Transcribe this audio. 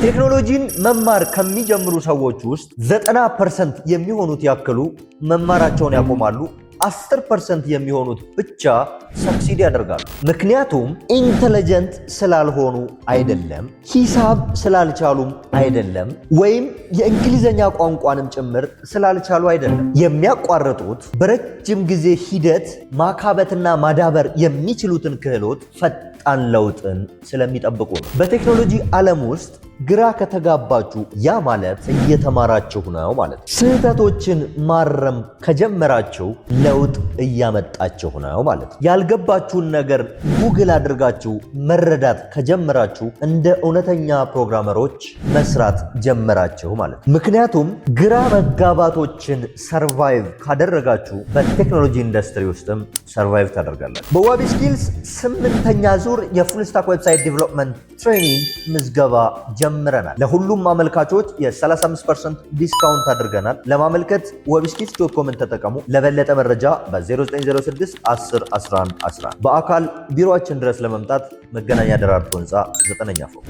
ቴክኖሎጂን መማር ከሚጀምሩ ሰዎች ውስጥ 90% የሚሆኑት ያክሉ መማራቸውን ያቆማሉ። 10% የሚሆኑት ብቻ ሰክሲድ ያደርጋሉ። ምክንያቱም ኢንተለጀንት ስላልሆኑ አይደለም፣ ሂሳብ ስላልቻሉም አይደለም፣ ወይም የእንግሊዘኛ ቋንቋንም ጭምር ስላልቻሉ አይደለም። የሚያቋርጡት በረጅም ጊዜ ሂደት ማካበትና ማዳበር የሚችሉትን ክህሎት ፈጣን ለውጥን ስለሚጠብቁ ነው። በቴክኖሎጂ ዓለም ውስጥ ግራ ከተጋባችሁ ያ ማለት እየተማራችሁ ነው ማለት ነው። ስህተቶችን ማረም ከጀመራችሁ ለውጥ እያመጣችሁ ነው ማለት ነው። ያልገባችሁን ነገር ጉግል አድርጋችሁ መረዳት ከጀመራችሁ እንደ እውነተኛ ፕሮግራመሮች መስራት ጀመራችሁ ማለት ነው። ምክንያቱም ግራ መጋባቶችን ሰርቫይቭ ካደረጋችሁ በቴክኖሎጂ ኢንዱስትሪ ውስጥም ሰርቫይቭ ታደርጋላችሁ። በዋቢ ስኪልስ 8ኛ ዙር የፉል ስታክ ዌብሳይት ዴቨሎፕመንት ትሬኒንግ ምዝገባ ጀምረናል። ለሁሉም አመልካቾች የ35% ዲስካውንት አድርገናል። ለማመልከት webskills.com ተጠቀሙ። ለበለጠ መረጃ በ0906 10 11 11 በአካል ቢሮአችን ድረስ ለመምጣት መገናኛ ደራርቱ ህንፃ 9ኛ ፎቅ